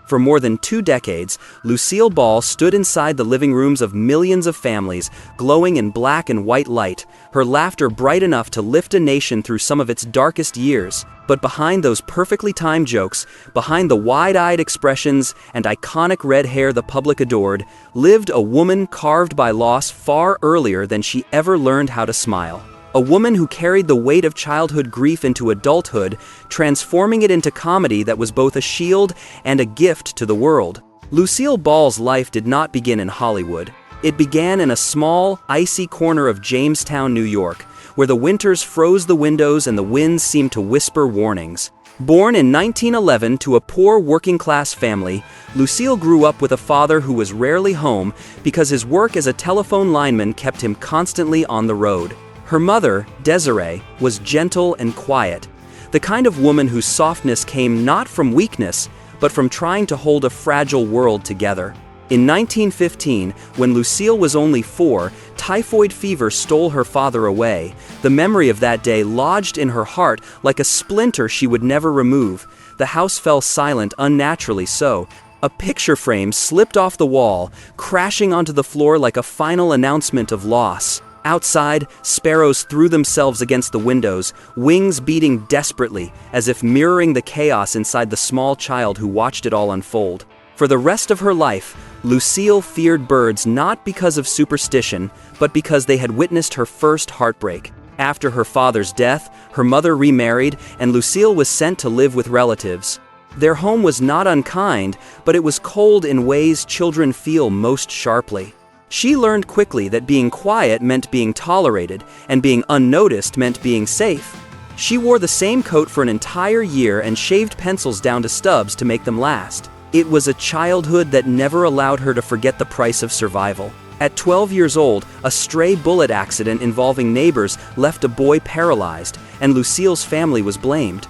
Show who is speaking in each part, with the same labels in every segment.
Speaker 1: For more than 2 decades, Lucille Ball stood inside the living rooms of millions of families, glowing in black and white light, her laughter bright enough to lift a nation through some of its darkest years. But behind those perfectly timed jokes, behind the wide-eyed expressions and iconic red hair the public adored, lived a woman carved by loss far earlier than she ever learned how to smile. A woman who carried the weight of childhood grief into adulthood, transforming it into comedy that was both a shield and a gift to the world. Lucille Ball's life did not begin in Hollywood. It began in a small, icy corner of Jamestown, New York, where the winters froze the windows and the winds seemed to whisper warnings. Born in 1911 to a poor working-class family, Lucille grew up with a father who was rarely home because his work as a telephone lineman kept him constantly on the road. Her mother, Desiree, was gentle and quiet, the kind of woman whose softness came not from weakness, but from trying to hold a fragile world together. In 1915, when Lucille was only 4, typhoid fever stole her father away. The memory of that day lodged in her heart like a splinter she would never remove. The house fell silent, unnaturally so. A picture frame slipped off the wall, crashing onto the floor like a final announcement of loss. Outside, sparrows threw themselves against the windows, wings beating desperately, as if mirroring the chaos inside the small child who watched it all unfold. For the rest of her life, Lucille feared birds not because of superstition, but because they had witnessed her first heartbreak. After her father's death, her mother remarried, and Lucille was sent to live with relatives. Their home was not unkind, but it was cold in ways children feel most sharply. She learned quickly that being quiet meant being tolerated, and being unnoticed meant being safe. She wore the same coat for an entire year and shaved pencils down to stubs to make them last. It was a childhood that never allowed her to forget the price of survival. At 12 years old, a stray bullet accident involving neighbors left a boy paralyzed, and Lucille's family was blamed.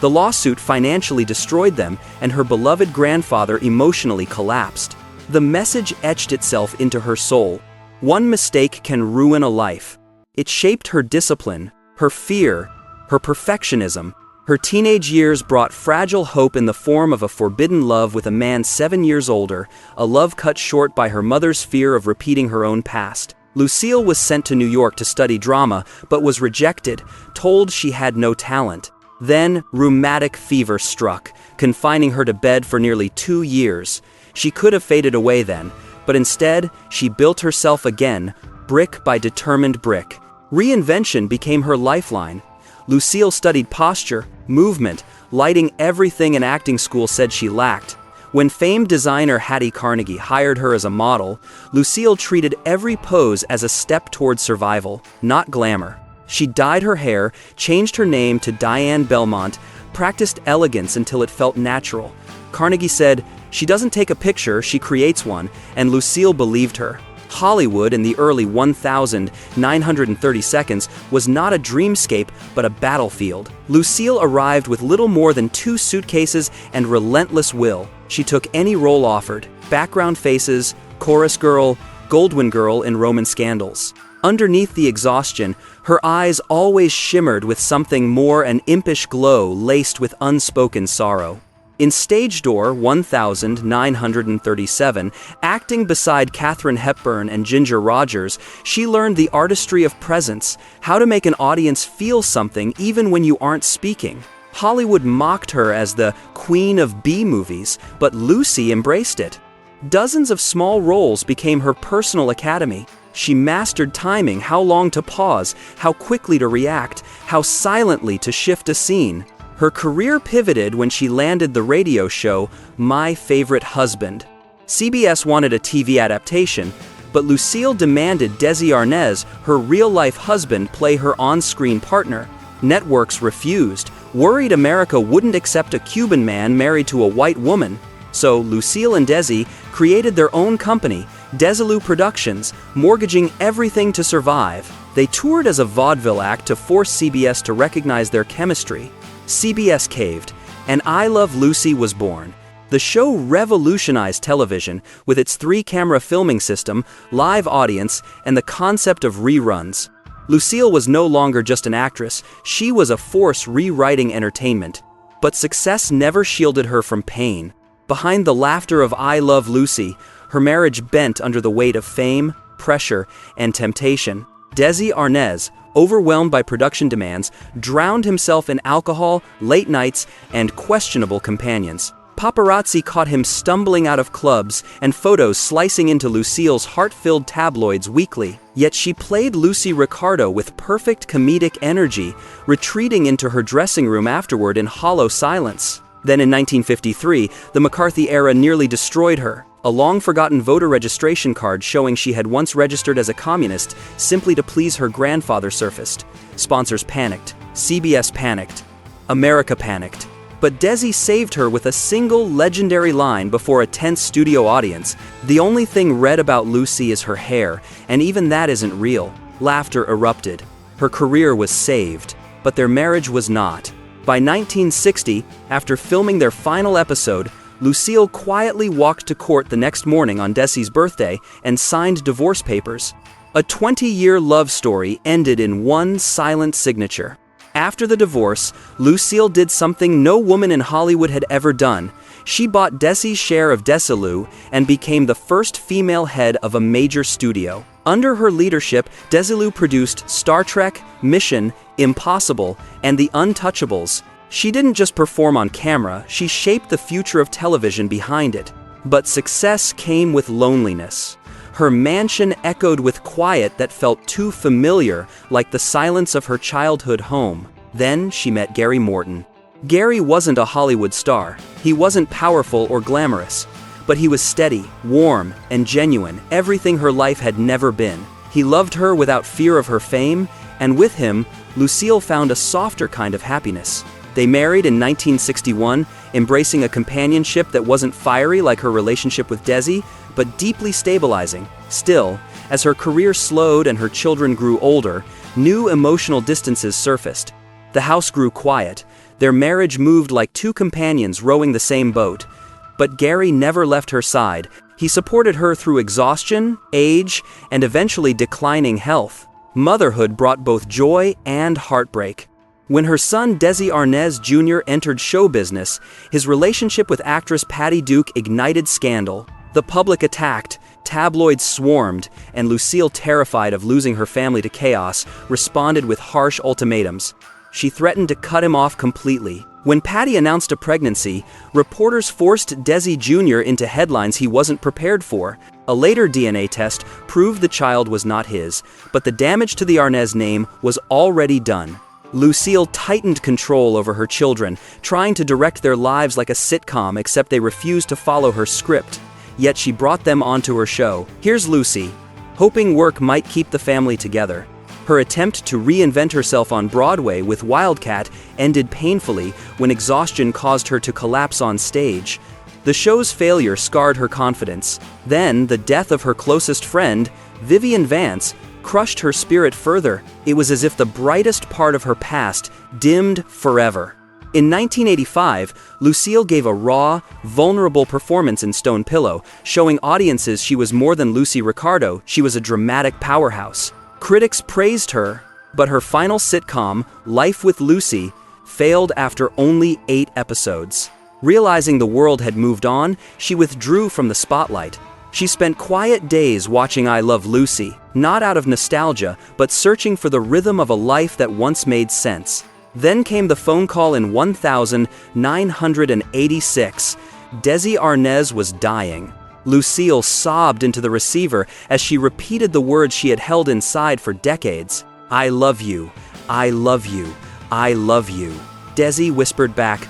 Speaker 1: The lawsuit financially destroyed them, and her beloved grandfather emotionally collapsed. The message etched itself into her soul. One mistake can ruin a life. It shaped her discipline, her fear, her perfectionism. Her teenage years brought fragile hope in the form of a forbidden love with a man 7 years older, a love cut short by her mother's fear of repeating her own past. Lucille was sent to New York to study drama, but was rejected, told she had no talent. Then, rheumatic fever struck, confining her to bed for nearly 2 years. She could have faded away then, but instead, she built herself again, brick by determined brick. Reinvention became her lifeline. Lucille studied posture, movement, lighting, everything an acting school said she lacked. When famed designer Hattie Carnegie hired her as a model, Lucille treated every pose as a step toward survival, not glamour. She dyed her hair, changed her name to Diane Belmont, practiced elegance until it felt natural. Carnegie said, "She doesn't take a picture, she creates one," and Lucille believed her. Hollywood in the early 1930 seconds was not a dreamscape, but a battlefield. Lucille arrived with little more than 2 suitcases and relentless will. She took any role offered: background faces, chorus girl, Goldwyn girl in Roman scandals. Underneath the exhaustion, her eyes always shimmered with something more, an impish glow laced with unspoken sorrow. In Stage Door 1937, acting beside Katharine Hepburn and Ginger Rogers, she learned the artistry of presence, how to make an audience feel something even when you aren't speaking. Hollywood mocked her as the queen of B-movies, but Lucy embraced it. Dozens of small roles became her personal academy. She mastered timing, how long to pause, how quickly to react, how silently to shift a scene. Her career pivoted when she landed the radio show My Favorite Husband. CBS wanted a TV adaptation, but Lucille demanded Desi Arnaz, her real-life husband, play her on-screen partner. Networks refused, worried America wouldn't accept a Cuban man married to a white woman. So Lucille and Desi created their own company, Desilu Productions, mortgaging everything to survive. They toured as a vaudeville act to force CBS to recognize their chemistry. CBS caved, and I Love Lucy was born. The show revolutionized television with its 3-camera filming system, live audience, and the concept of reruns. Lucille was no longer just an actress, she was a force rewriting entertainment. But success never shielded her from pain. Behind the laughter of "I Love Lucy," her marriage bent under the weight of fame, pressure, and temptation. Desi Arnaz, overwhelmed by production demands, drowned himself in alcohol, late nights, and questionable companions. Paparazzi caught him stumbling out of clubs and photos slicing into Lucille's heart-filled tabloids weekly. Yet she played Lucy Ricardo with perfect comedic energy, retreating into her dressing room afterward in hollow silence. Then in 1953, the McCarthy era nearly destroyed her. A long-forgotten voter registration card showing she had once registered as a communist simply to please her grandfather surfaced. Sponsors panicked. CBS panicked. America panicked. But Desi saved her with a single legendary line before a tense studio audience. "The only thing red about Lucy is her hair, and even that isn't real." Laughter erupted. Her career was saved, but their marriage was not. By 1960, after filming their final episode, Lucille quietly walked to court the next morning on Desi's birthday and signed divorce papers. A 20-year love story ended in one silent signature. After the divorce, Lucille did something no woman in Hollywood had ever done. She bought Desi's share of Desilu and became the first female head of a major studio. Under her leadership, Desilu produced Star Trek, Mission, Impossible, and The Untouchables. She didn't just perform on camera, she shaped the future of television behind it. But success came with loneliness. Her mansion echoed with quiet that felt too familiar, like the silence of her childhood home. Then she met Gary Morton. Gary wasn't a Hollywood star. He wasn't powerful or glamorous. But he was steady, warm, and genuine, everything her life had never been. He loved her without fear of her fame, and with him, Lucille found a softer kind of happiness. They married in 1961, embracing a companionship that wasn't fiery like her relationship with Desi, but deeply stabilizing. Still, as her career slowed and her children grew older, new emotional distances surfaced. The house grew quiet. Their marriage moved like two companions rowing the same boat. But Gary never left her side. He supported her through exhaustion, age, and eventually declining health. Motherhood brought both joy and heartbreak. When her son Desi Arnaz Jr. entered show business, his relationship with actress Patty Duke ignited scandal. The public attacked, tabloids swarmed, and Lucille, terrified of losing her family to chaos, responded with harsh ultimatums. She threatened to cut him off completely. When Patty announced a pregnancy, reporters forced Desi Jr. into headlines he wasn't prepared for. A later DNA test proved the child was not his, but the damage to the Arnaz name was already done. Lucille tightened control over her children, trying to direct their lives like a sitcom, except they refused to follow her script. Yet she brought them onto her show. Here's Lucy, hoping work might keep the family together. Her attempt to reinvent herself on Broadway with Wildcat ended painfully when exhaustion caused her to collapse on stage. The show's failure scarred her confidence. Then, the death of her closest friend, Vivian Vance, crushed her spirit further. It was as if the brightest part of her past dimmed forever. In 1985, Lucille gave a raw, vulnerable performance in Stone Pillow, showing audiences she was more than Lucy Ricardo, she was a dramatic powerhouse. Critics praised her, but her final sitcom, Life with Lucy, failed after only 8 episodes. Realizing the world had moved on, she withdrew from the spotlight. She spent quiet days watching I Love Lucy, not out of nostalgia, but searching for the rhythm of a life that once made sense. Then came the phone call in 1986. Desi Arnaz was dying. Lucille sobbed into the receiver as she repeated the words she had held inside for decades. "I love you. I love you. I love you." Desi whispered back,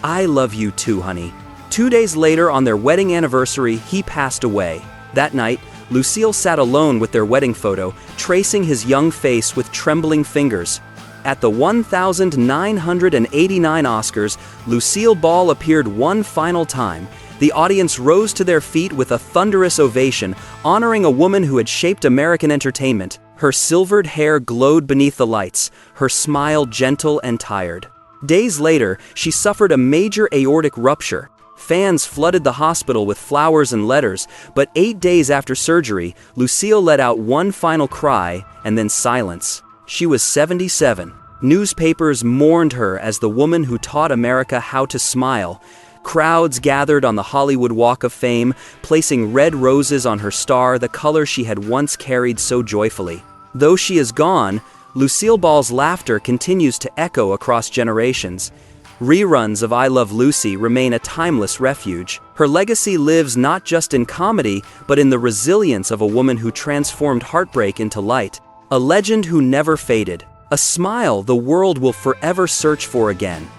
Speaker 1: "I love you too, honey." 2 days later, on their wedding anniversary, he passed away. That night, Lucille sat alone with their wedding photo, tracing his young face with trembling fingers. At the 1989 Oscars, Lucille Ball appeared one final time. The audience rose to their feet with a thunderous ovation, honoring a woman who had shaped American entertainment. Her silvered hair glowed beneath the lights, her smile gentle and tired. Days later, she suffered a major aortic rupture. Fans flooded the hospital with flowers and letters, but 8 days after surgery, Lucille let out one final cry, and then silence. She was 77. Newspapers mourned her as the woman who taught America how to smile. Crowds gathered on the Hollywood Walk of Fame, placing red roses on her star, the color she had once carried so joyfully. Though she is gone, Lucille Ball's laughter continues to echo across generations. Reruns of I Love Lucy remain a timeless refuge. Her legacy lives not just in comedy, but in the resilience of a woman who transformed heartbreak into light. A legend who never faded. A smile the world will forever search for again.